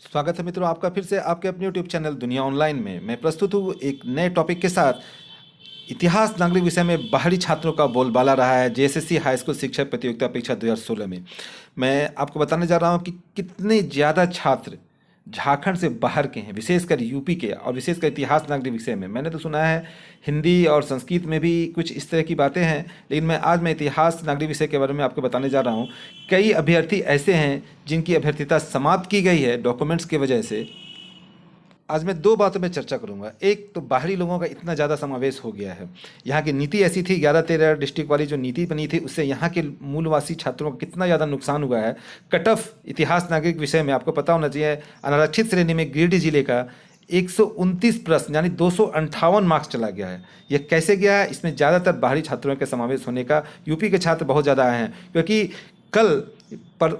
स्वागत है मित्रों आपका फिर से आपके अपने यूट्यूब चैनल दुनिया ऑनलाइन में। मैं प्रस्तुत हूँ एक नए टॉपिक के साथ। इतिहास नागरिक विषय में बाहरी छात्रों का बोलबाला रहा है जेएसएससी हाई स्कूल शिक्षक प्रतियोगिता परीक्षा 2016 में। मैं आपको बताने जा रहा हूँ कि कितने ज़्यादा छात्र झारखंड से बाहर के हैं, विशेषकर यूपी के, और विशेषकर इतिहास नागरिक विषय में। मैंने तो सुना है हिंदी और संस्कृत में भी कुछ इस तरह की बातें हैं, लेकिन आज मैं इतिहास नागरिक विषय के बारे में आपको बताने जा रहा हूँ। कई अभ्यर्थी ऐसे हैं जिनकी अभ्यर्थिता समाप्त की गई है डॉक्यूमेंट्स की वजह से। आज मैं दो बातों में चर्चा करूंगा। एक तो बाहरी लोगों का इतना ज़्यादा समावेश हो गया है, यहाँ की नीति ऐसी थी 11-13 डिस्ट्रिक्ट वाली जो नीति बनी थी उससे यहाँ के मूलवासी छात्रों को कितना ज़्यादा नुकसान हुआ है। कट ऑफ इतिहास नागरिक विषय में आपको पता होना चाहिए, अनारक्षित श्रेणी में गिरिडीह जिले का 129 प्रश्न यानी 258 मार्क्स चला गया है। यह कैसे गया है? इसमें ज़्यादातर बाहरी छात्रों के समावेश होने का यूपी के छात्र बहुत ज़्यादा आए हैं, क्योंकि कल पर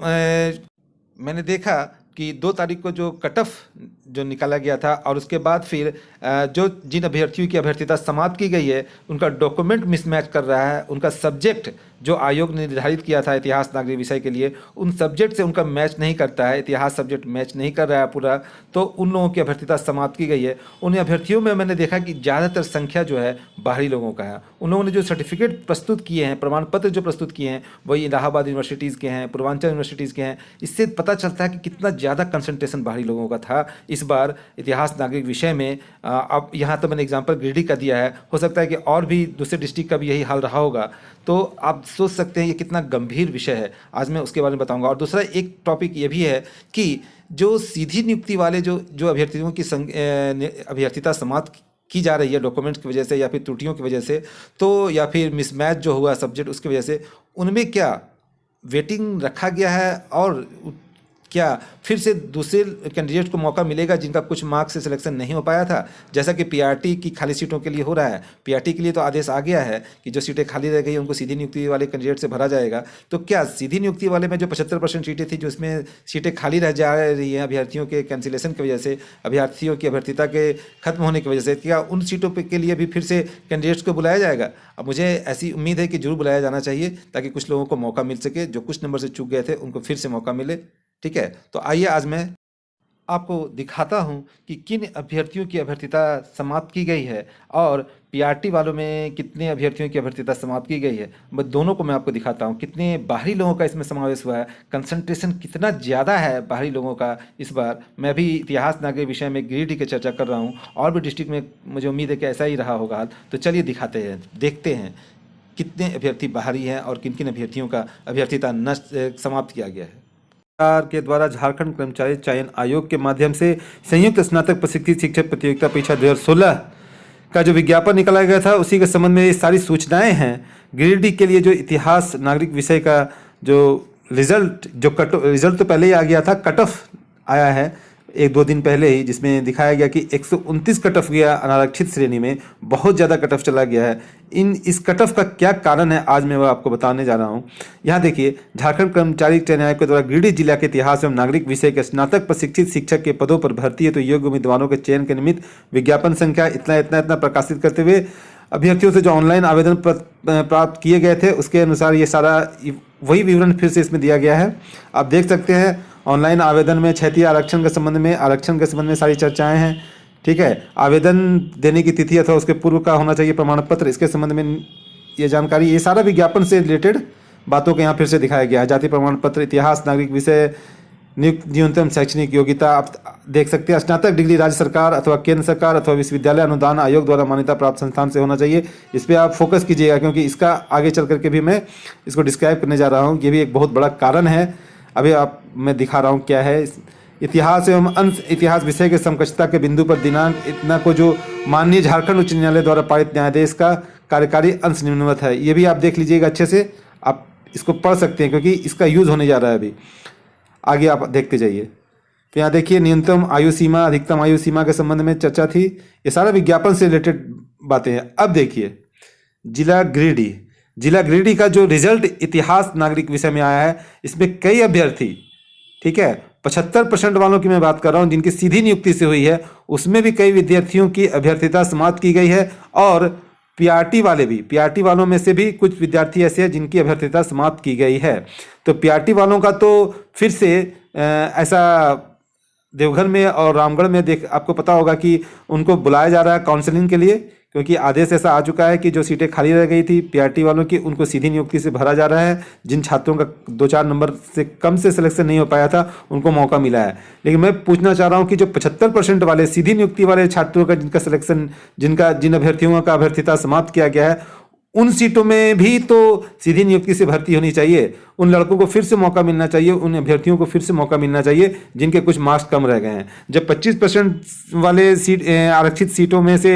मैंने देखा कि 2 तारीख को जो कट ऑफ जो निकाला गया था और उसके बाद फिर जो जिन अभ्यर्थियों की अभ्यर्थिता समाप्त की गई है उनका डॉक्यूमेंट मिसमैच कर रहा है। उनका सब्जेक्ट जो आयोग ने निर्धारित किया था इतिहास नागरिक विषय के लिए, उन सब्जेक्ट से उनका मैच नहीं करता है, इतिहास सब्जेक्ट मैच नहीं कर रहा है पूरा, तो उन लोगों की अभ्यर्थिता समाप्त की गई है। उन अभ्यर्थियों में मैंने देखा कि ज़्यादातर संख्या जो है बाहरी लोगों का है। उन लोगों ने जो सर्टिफिकेट प्रस्तुत किए हैं, प्रमाण पत्र जो प्रस्तुत किए हैं, वही इलाहाबाद यूनिवर्सिटीज़ के हैं, पूर्वांचल यूनिवर्सिटीज़ के हैं। इससे पता चलता है कि कितना ज़्यादा कंसंट्रेशन बाहरी लोगों का था इस बार इतिहास नागरिक विषय में। अब यहाँ तो मैंने एग्जाम्पल गिरिडीह का दिया है, हो सकता है कि और भी दूसरे डिस्ट्रिक्ट का भी यही हाल रहा होगा। तो आप सोच सकते हैं ये कितना गंभीर विषय है। आज मैं उसके बारे में बताऊंगा। और दूसरा एक टॉपिक ये भी है कि जो सीधी नियुक्ति वाले जो अभ्यर्थियों की अभ्यर्थिता समाप्त की जा रही है डॉक्यूमेंट्स की वजह से या फिर त्रुटियों की वजह से, तो या फिर मिसमैच जो हुआ सब्जेक्ट उसकी वजह से, उनमें क्या वेटिंग रखा गया है और क्या फिर से दूसरे कैंडिडेट को मौका मिलेगा जिनका कुछ मार्क्स से सिलेक्शन नहीं हो पाया था, जैसा कि पीआरटी की खाली सीटों के लिए हो रहा है। पीआरटी के लिए तो आदेश आ गया है कि जो सीटें खाली रह गई उनको सीधी नियुक्ति वाले कैंडिडेट से भरा जाएगा। तो क्या सीधी नियुक्ति वाले में जो 75% सीटें थी, जो इसमें सीटें खाली रह जा रही हैं अभ्यर्थियों के कैंसिलेशन की वजह से, अभ्यर्थियों की अभ्यर्थिता के खत्म होने की वजह से, क्या उन सीटों के लिए भी फिर से कैंडिडेट्स को बुलाया जाएगा? अब मुझे ऐसी उम्मीद है कि जरूर बुलाया जाना चाहिए, ताकि कुछ लोगों को मौका मिल सके, जो कुछ नंबर से चूक गए थे उनको फिर से मौका मिले। ठीक है, तो आइए आज मैं आपको दिखाता हूं कि किन अभ्यर्थियों की अभ्यर्थिता समाप्त की गई है और पीआरटी वालों में कितने अभ्यर्थियों की अभ्यर्थिता समाप्त की गई है। मैं दोनों को मैं आपको दिखाता हूं, कितने बाहरी लोगों का इसमें समावेश हुआ है, कंसंट्रेशन कितना ज़्यादा है बाहरी लोगों का इस बार। मैं भी इतिहास नागरिक विषय में गिरिडीह की चर्चा कर रहा हूँ, और भी डिस्ट्रिक्ट में मुझे उम्मीद है कि ऐसा ही रहा होगा हाल। तो चलिए दिखाते हैं, देखते हैं कितने अभ्यर्थी बाहरी हैं और किन किन अभ्यर्थियों का अभ्यर्थिता समाप्त किया गया है। सरकार के द्वारा झारखंड कर्मचारी चयन आयोग के माध्यम से संयुक्त स्नातक प्रशिक्षित शिक्षक प्रतियोगिता परीक्षा 2016 का जो विज्ञापन निकाला गया था, उसी के संबंध में ये सारी सूचनाएं हैं। गिरिडीह के लिए जो इतिहास नागरिक विषय का जो रिजल्ट तो पहले ही आ गया था, कट ऑफ आया है 1-2 दिन पहले ही, जिसमें दिखाया गया कि 129 कट ऑफ गया अनारक्षित श्रेणी में। बहुत ज़्यादा कट ऑफ चला गया है। इस कट ऑफ का क्या कारण है आज मैं वो आपको बताने जा रहा हूँ। यहाँ देखिए, झारखंड कर्मचारी चयन आयोग के द्वारा गिरिडीह जिला के इतिहास एवं नागरिक विषय के स्नातक प्रशिक्षित शिक्षक के पदों पर भर्ती है तो योग्य उम्मीदवारों के चयन के निमित्त विज्ञापन संख्या इतना प्रकाशित करते हुए अभ्यर्थियों से जो ऑनलाइन आवेदन प्राप्त किए गए थे उसके अनुसार ये सारा वही विवरण फिर से इसमें दिया गया है। आप देख सकते हैं ऑनलाइन आवेदन में क्षेत्रीय आरक्षण के संबंध में सारी चर्चाएं हैं। ठीक है, आवेदन देने की तिथि अथवा उसके पूर्व का होना चाहिए प्रमाण पत्र, इसके संबंध में ये जानकारी, ये सारा विज्ञापन से रिलेटेड बातों को यहाँ फिर से दिखाया गया है। जाति प्रमाण पत्र, इतिहास नागरिक विषय, न्यूनतम शैक्षणिक योग्यता आप देख सकते हैं। स्नातक डिग्री राज्य सरकार अथवा केंद्र सरकार अथवा विश्वविद्यालय अनुदान आयोग द्वारा मान्यता प्राप्त संस्थान से होना चाहिए। इस पर आप फोकस कीजिएगा, क्योंकि इसका आगे चल करके भी मैं इसको डिस्क्राइब करने जा रहा हूँ। ये भी एक बहुत बड़ा कारण है। अभी मैं दिखा रहा हूँ क्या है। इतिहास एवं अंश इतिहास विषय के समकक्षता के बिंदु पर दिनांक इतना को जो माननीय झारखंड उच्च न्यायालय द्वारा पारित न्यायादेश का कार्यकारी अंश निम्नवत है। ये भी आप देख लीजिएगा अच्छे से, आप इसको पढ़ सकते हैं क्योंकि इसका यूज होने जा रहा है अभी। आगे आप देखते जाइए। तो यहाँ देखिए, न्यूनतम आयु सीमा, अधिकतम आयु सीमा के संबंध में चर्चा थी। ये सारा विज्ञापन से रिलेटेड बातें हैं। अब देखिए, जिला गिरिडीह का जो रिजल्ट इतिहास नागरिक विषय में आया है, इसमें कई अभ्यर्थी, ठीक है, 75% वालों की मैं बात कर रहा हूं जिनकी सीधी नियुक्ति से हुई है, उसमें भी कई विद्यार्थियों की अभ्यर्थिता समाप्त की गई है। और पीआरटी वालों में से भी कुछ विद्यार्थी ऐसे हैं जिनकी अभ्यर्थिता समाप्त की गई है। तो पीआरटी वालों का तो फिर से ऐसा देवघर में और रामगढ़ में देख आपको पता होगा कि उनको बुलाया जा रहा है काउंसलिंग के लिए, क्योंकि आदेश ऐसा आ चुका है कि जो सीटें खाली रह गई थी पीआरटी वालों की, उनको सीधी नियुक्ति से भरा जा रहा है। जिन छात्रों का 2-4 नंबर से कम से सिलेक्शन नहीं हो पाया था उनको मौका मिला है। लेकिन मैं पूछना चाह रहा हूं कि जो 75% वाले सीधी नियुक्ति वाले छात्रों का जिनका सिलेक्शन जिन अभ्यर्थियों का अभ्यर्थिता समाप्त किया गया है, उन सीटों में भी तो सीधी नियुक्ति से भर्ती होनी चाहिए। उन लड़कों को फिर से मौका मिलना चाहिए, उन अभ्यर्थियों को फिर से मौका मिलना चाहिए जिनके कुछ मार्क्स कम रह गए हैं। जब 25% वाले सीट आरक्षित सीटों में से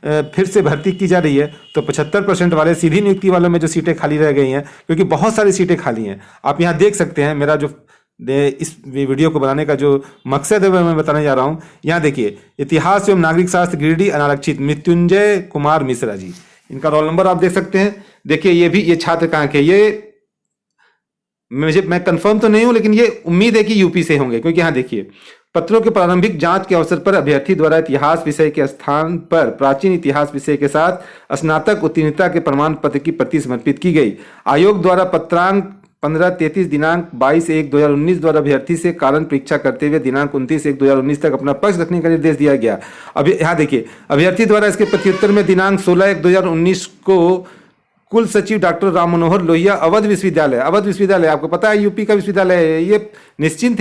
फिर से भर्ती की जा रही है, तो 75% वाले सीधी नियुक्ति वालों में जो सीटें खाली रह गई हैं, क्योंकि बहुत सारी सीटें खाली हैं। आप यहाँ देख सकते हैं, मेरा जो इस वीडियो को बनाने का जो मकसद है वह मैं बताने जा रहा हूँ। यहाँ देखिए, इतिहास एवं नागरिक शास्त्र गिरिडीह अनारक्षित मृत्युंजय कुमार मिश्रा जी, इनका रोल नंबर आप देख सकते हैं। देखिए ये छात्र कहाँ के, ये मैं कंफर्म तो नहीं हूं, लेकिन ये उम्मीद है कि यूपी से होंगे, क्योंकि यहाँ देखिए, पत्रों के प्रारंभिक जांच के अवसर पर अभ्यर्थी द्वारा इतिहास विषय के स्थान पर प्राचीन इतिहास विषय के साथ स्नातक उत्तीर्णता के प्रमाण पत्र की प्रति समर्पित की गई। आयोग द्वारा पत्रांक 15-33 दिनांक 22/1/2019 द्वारा अभ्यर्थी से कारण परीक्षा करते हुए दिनांक 29/1/2019 तक अपना पक्ष रखने का निर्देश दिया गया। अब यहाँ देखिए, अभ्यर्थी द्वारा इसके प्रत्युत्तर में दिनांक 16/1/2019 को कुल सचिव डॉक्टर राम मनोहर लोहिया अवध विश्वविद्यालय आपको पता है यूपी का विश्वविद्यालय है, ये निश्चित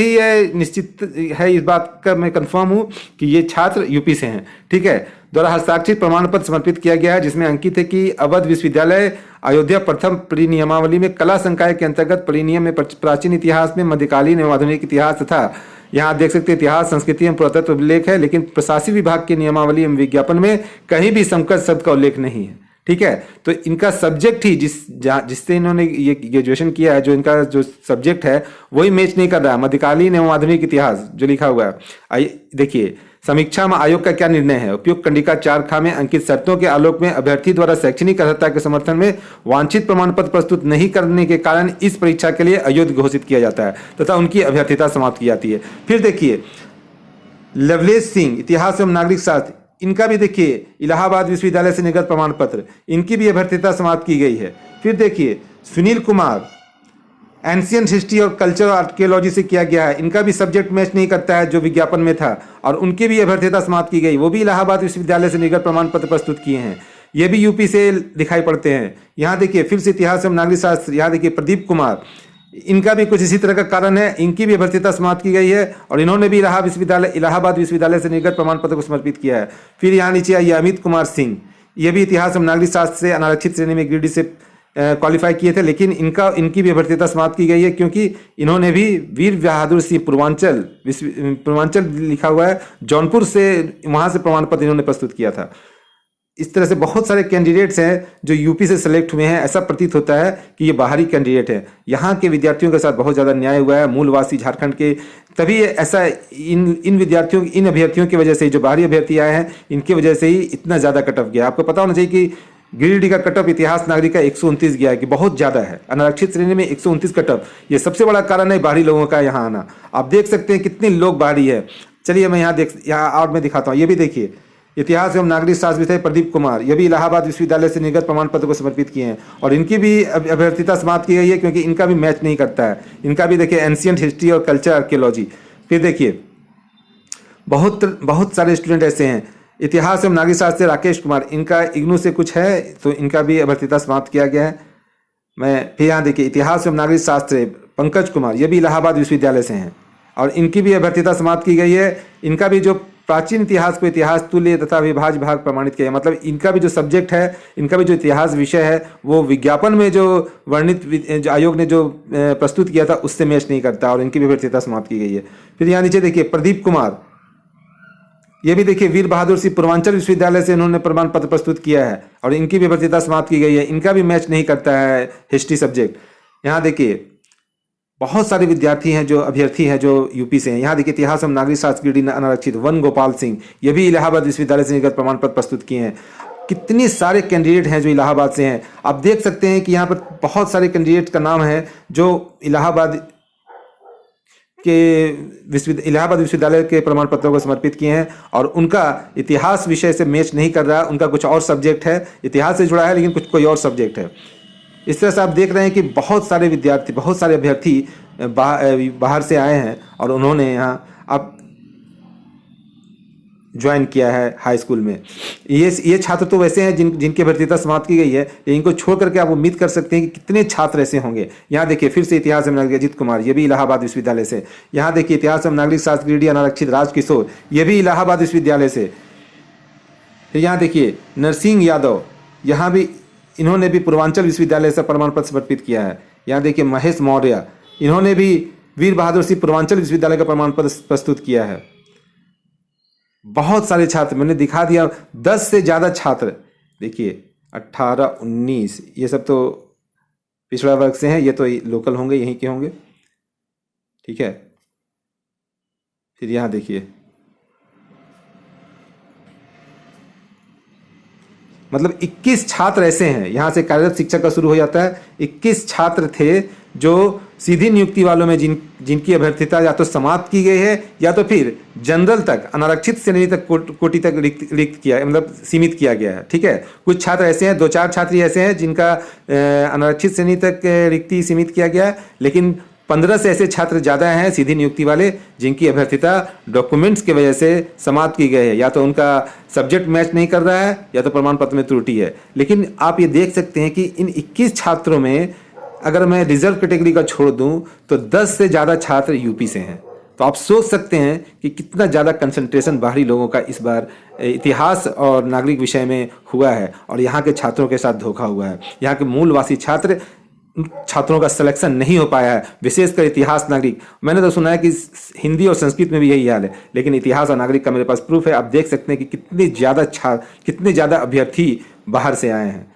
है, इस बात का मैं कंफर्म हूँ कि ये छात्र यूपी से हैं, ठीक है, द्वारा हस्ताक्षरित प्रमाण पत्र समर्पित किया गया है, जिसमें अंकित है कि अवध विश्वविद्यालय अयोध्या प्रथम परिनियमावली में कला संकाय के अंतर्गत परिनियम में प्राचीन इतिहास में मध्यकालीन एवं आधुनिक इतिहास तथा यहाँ देख सकते हैं इतिहास, संस्कृति एवं पुरातत्व उल्लेख है, लेकिन प्रशासनिक विभाग के नियमावली एवं विज्ञापन में कहीं भी समकक्ष शब्द का उल्लेख नहीं है, ठीक है। तो इनका सब्जेक्ट ही जिससे इन्होंने ये ग्रेजुएशन किया है, जो इनका जो सब्जेक्ट है वही मैच नहीं कर रहा है, मध्यकालीन एवं आधुनिक इतिहास जो लिखा हुआ है। आइए देखिए, समीक्षा में आयोग का क्या निर्णय है। उपयुक्त कंडिका 4 ख में अंकित शर्तों के आलोक में अभ्यर्थी द्वारा शैक्षणिक अर्हता के समर्थन में वांछित प्रमाण पत्र प्रस्तुत नहीं करने के कारण इस परीक्षा के लिए अयोग्य घोषित किया जाता है तथा उनकी अभ्यर्थिता समाप्त की जाती है। फिर देखिए, लवलेश सिंह इतिहास एवं नागरिक शास्त्र, इनका भी देखिए इलाहाबाद विश्वविद्यालय से निर्गत प्रमाण पत्र, इनकी भी अभ्यर्थिता समाप्त की गई है। फिर देखिए, सुनील कुमार एंशियंट हिस्ट्री और कल्चर आर्कियोलॉजी से किया गया है, इनका भी सब्जेक्ट मैच नहीं करता है जो विज्ञापन में था, और उनकी भी अभ्यर्थिता समाप्त की गई, वो भी इलाहाबाद विश्वविद्यालय से निर्गत प्रमाण पत्र प्रस्तुत किए हैं, ये भी यूपी से दिखाई पड़ते हैं। यहाँ देखिए, फिर से इतिहास एवं नागरिक शास्त्र, यहाँ देखिए प्रदीप कुमार, इनका भी कुछ इसी तरह का कारण है, इनकी भी अभ्यर्थिता समाप्त की गई है और इन्होंने भी इलाहाबाद विश्वविद्यालय से निर्गत प्रमाण पत्र को समर्पित किया है। फिर यहाँ नीचे आइए, अमित कुमार सिंह, ये भी इतिहास एवं नागरिक शास्त्र से अनारक्षित श्रेणी में गिरिडीह से क्वालिफाई किए थे, लेकिन इनकी भी अभ्यर्थिता समाप्त की गई है, क्योंकि इन्होंने भी वीर बहादुर सिंह पूर्वांचल लिखा हुआ है, जौनपुर से, वहाँ से प्रमाण पत्र इन्होंने प्रस्तुत किया था। इस तरह से बहुत सारे कैंडिडेट्स हैं जो यूपी से सेलेक्ट हुए हैं। ऐसा प्रतीत होता है कि ये बाहरी कैंडिडेट हैं। यहाँ के विद्यार्थियों के साथ बहुत ज़्यादा न्याय हुआ है, मूलवासी झारखंड के, तभी ऐसा इन अभ्यर्थियों की वजह से, जो बाहरी अभ्यर्थी आए हैं इनकी वजह से ही इतना ज़्यादा कट ऑफ गया। आपको पता होना चाहिए कि गिरिडीह का कट ऑफ इतिहास नागरिक का 129 गया है, कि बहुत ज़्यादा है। अनारक्षित श्रेणी में 129 कट ऑफ, ये सबसे बड़ा कारण है बाहरी लोगों का यहाँ आना। आप देख सकते हैं कितने लोग बाहरी है। चलिए मैं यहाँ और मैं दिखाता हूँ। ये भी देखिए, इतिहास एवं नागरिक शास्त्र विषय प्रदीप कुमार, ये भी इलाहाबाद विश्वविद्यालय से निर्गत प्रमाण पत्र को समर्पित किए हैं और इनकी भी अभ्यर्थिता समाप्त की गई है, क्योंकि इनका भी मैच नहीं करता है। इनका भी देखिए एंशियंट हिस्ट्री और कल्चर आर्कियोलॉजी। फिर देखिए, बहुत सारे स्टूडेंट ऐसे हैं। इतिहास एवं नागरिक शास्त्र से राकेश कुमार, इनका इग्नू से कुछ है, तो इनका भी अभ्यर्थिता समाप्त किया गया है। मैं फिर यहाँ देखिए, इतिहास एवं नागरिक शास्त्र से पंकज कुमार, ये भी इलाहाबाद विश्वविद्यालय से हैं और इनकी भी अभ्यर्थिता समाप्त की गई है। इनका भी जो प्राचीन इतिहास को इतिहास तुल्य तथा अविभाज्य भाग प्रमाणित किया, मतलब इनका भी जो सब्जेक्ट है, इनका भी जो इतिहास विषय है, वो विज्ञापन में जो वर्णित आयोग ने जो प्रस्तुत किया था उससे मैच नहीं करता और इनकी भी अभ्यर्थिता समाप्त की गई है। फिर यहाँ नीचे देखिए, प्रदीप कुमार, ये भी देखिए वीर बहादुर सिंह पूर्वांचल विश्वविद्यालय से इन्होंने प्रमाण पत्र प्रस्तुत किया है और इनकी भी अभ्यर्थिता समाप्त की गई है। इनका भी मैच नहीं करता है हिस्ट्री सब्जेक्ट। यहाँ देखिए, बहुत सारे विद्यार्थी हैं जो अभ्यर्थी हैं जो यूपी से हैं। यहाँ देखिए, इतिहास एवं नागरिक शास्त्र गिरिडीह अनारक्षित वन गोपाल सिंह, ये भी इलाहाबाद विश्वविद्यालय से निर्गत प्रमाण पत्र प्रस्तुत किए हैं। कितने सारे कैंडिडेट हैं जो इलाहाबाद से हैं। आप देख सकते हैं कि यहाँ पर बहुत सारे कैंडिडेट का नाम है जो इलाहाबाद विश्वविद्यालय के प्रमाण पत्रों को समर्पित किए हैं और उनका इतिहास विषय से मैच नहीं कर रहा। उनका कुछ और सब्जेक्ट है, इतिहास से जुड़ा है लेकिन कोई और सब्जेक्ट है। इस तरह से आप देख रहे हैं कि बहुत सारे विद्यार्थी, बहुत सारे अभ्यर्थी बाहर से आए हैं और उन्होंने यहाँ, आप ज्वाइन किया है हाई स्कूल में। ये छात्र तो वैसे हैं जिनकी भर्तीता समाप्त की गई है, इनको छोड़ करके आप उम्मीद कर सकते हैं कि कितने छात्र ऐसे होंगे। यहाँ देखिए फिर से इतिहास एवं नागरिक अजीत कुमार, ये भी इलाहाबाद विश्वविद्यालय से। यहाँ देखिए इतिहास एवं नागरिक शास्त्र ग्रेडी अनारक्षित राजकिशोर, ये भी इलाहाबाद विश्वविद्यालय से। फिर यहाँ देखिए नरसिंह यादव, यहाँ भी इन्होंने भी पूर्वांचल विश्वविद्यालय से प्रमाण पत्र समर्पित किया है। यहाँ देखिए महेश मौर्य, इन्होंने भी वीर बहादुर सिंह पूर्वांचल विश्वविद्यालय का प्रमाण पत्र प्रस्तुत किया है। बहुत सारे छात्र मैंने दिखा दिया, 10 से ज़्यादा छात्र। देखिए 18, 19, ये सब तो पिछड़ा वर्ग से हैं, ये तो लोकल होंगे, यहीं के होंगे, ठीक है। फिर यहाँ देखिए मतलब 21 छात्र ऐसे हैं, यहाँ से कार्यरत शिक्षक का शुरू हो जाता है। 21 छात्र थे जो सीधी नियुक्ति वालों में जिनकी अभ्यर्थिता या तो समाप्त की गई है या तो फिर जनरल तक अनारक्षित श्रेणी तक कोटि तक रिक्त किया, मतलब सीमित किया गया है, ठीक है। कुछ छात्र ऐसे हैं, 2-4 छात्र ऐसे हैं जिनका अनारक्षित श्रेणी तक रिक्ति सीमित किया गया है, लेकिन 15 से ऐसे छात्र ज़्यादा हैं सीधी नियुक्ति वाले जिनकी अभ्यर्थिता डॉक्यूमेंट्स की वजह से समाप्त की गई है, या तो उनका सब्जेक्ट मैच नहीं कर रहा है या तो प्रमाण पत्र में त्रुटि है। लेकिन आप ये देख सकते हैं कि इन 21 छात्रों में अगर मैं रिजर्व कैटेगरी का छोड़ दूं तो 10 से ज़्यादा छात्र यूपी से हैं। तो आप सोच सकते हैं कि कितना ज़्यादा कंसंट्रेशन बाहरी लोगों का इस बार इतिहास और नागरिक विषय में हुआ है, और यहाँ के छात्रों के साथ धोखा हुआ है। यहाँ के मूलवासी छात्रों का सिलेक्शन नहीं हो पाया है, विशेषकर इतिहास नागरिक। मैंने तो सुना है कि हिंदी और संस्कृत में भी यही हाल है, लेकिन इतिहास और नागरिक का मेरे पास प्रूफ है। आप देख सकते हैं कि कितने ज़्यादा अभ्यर्थी बाहर से आए हैं।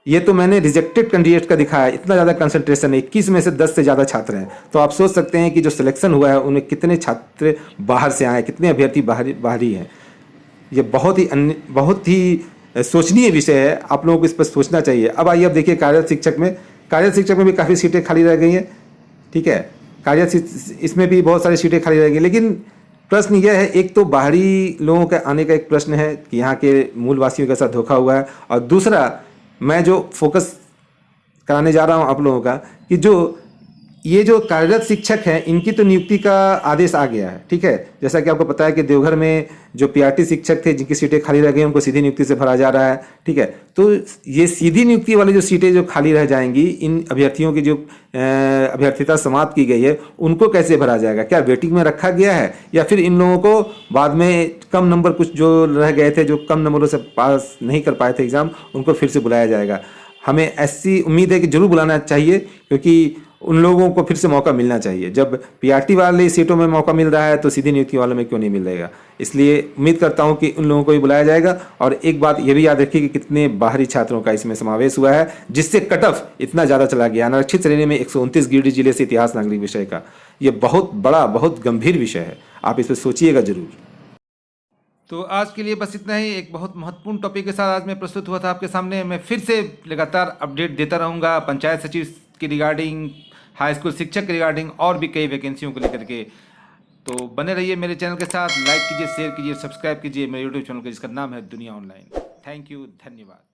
ये तो मैंने रिजेक्टेड कैंडिडेट का दिखाया, इतना ज़्यादा कंसंट्रेशन है, 21 में से 10 से ज़्यादा छात्र हैं। तो आप सोच सकते हैं कि जो सिलेक्शन हुआ है उनमें कितने छात्र बाहर से आए, कितने अभ्यर्थी बाहरी हैं। ये बहुत ही सोचनीय विषय है, आप लोगों को इस पर सोचना चाहिए। अब आइए, अब देखिए कार्यरत शिक्षक में भी काफ़ी सीटें खाली रह गई हैं, ठीक है। इसमें भी बहुत सारी सीटें खाली रह गई, लेकिन प्रश्न यह है, एक तो बाहरी लोगों के आने का एक प्रश्न है कि यहाँ के मूलवासियों के साथ धोखा हुआ है, और दूसरा मैं जो फोकस कराने जा रहा हूँ आप लोगों का कि ये जो कार्यरत शिक्षक हैं इनकी तो नियुक्ति का आदेश आ गया है, ठीक है। जैसा कि आपको पता है कि देवघर में जो पीआरटी शिक्षक थे जिनकी सीटें खाली रह गई उनको सीधी नियुक्ति से भरा जा रहा है, ठीक है। तो ये सीधी नियुक्ति वाली जो सीटें जो खाली रह जाएंगी, इन अभ्यर्थियों की जो अभ्यर्थिता समाप्त की गई है उनको कैसे भरा जाएगा? क्या वेटिंग में रखा गया है, या फिर इन लोगों को बाद में कम नंबर कुछ जो रह गए थे, जो कम नंबरों से पास नहीं कर पाए थे एग्ज़ाम, उनको फिर से बुलाया जाएगा? हमें ऐसी उम्मीद है कि जरूर बुलाना चाहिए, क्योंकि उन लोगों को फिर से मौका मिलना चाहिए। जब पीआरटी वाले सीटों में मौका मिल रहा है तो सीधी नियुक्ति वालों में क्यों नहीं मिलेगा? इसलिए उम्मीद करता हूं कि उन लोगों को भी बुलाया जाएगा। और एक बात ये भी याद रखिए कि कितने बाहरी छात्रों का इसमें समावेश हुआ है, जिससे कट ऑफ इतना ज़्यादा चला गया। अनारक्षित श्रेणी में 129 गिरिडीह जिले से इतिहास नागरिक विषय का, ये बहुत बड़ा, बहुत गंभीर विषय है। आप इस पर सोचिएगा जरूर। तो आज के लिए बस इतना ही। एक बहुत महत्वपूर्ण टॉपिक के साथ आज मैं प्रस्तुत हुआ था आपके सामने। मैं फिर से लगातार अपडेट देता रहूँगा पंचायत सचिव की रिगार्डिंग, हाई स्कूल शिक्षक के रिगार्डिंग, और भी कई वैकेंसियों को लेकर के। तो बने रहिए मेरे चैनल के साथ, लाइक कीजिए, शेयर कीजिए, सब्सक्राइब कीजिए मेरे यूट्यूब चैनल का जिसका नाम है दुनिया ऑनलाइन। थैंक यू, धन्यवाद।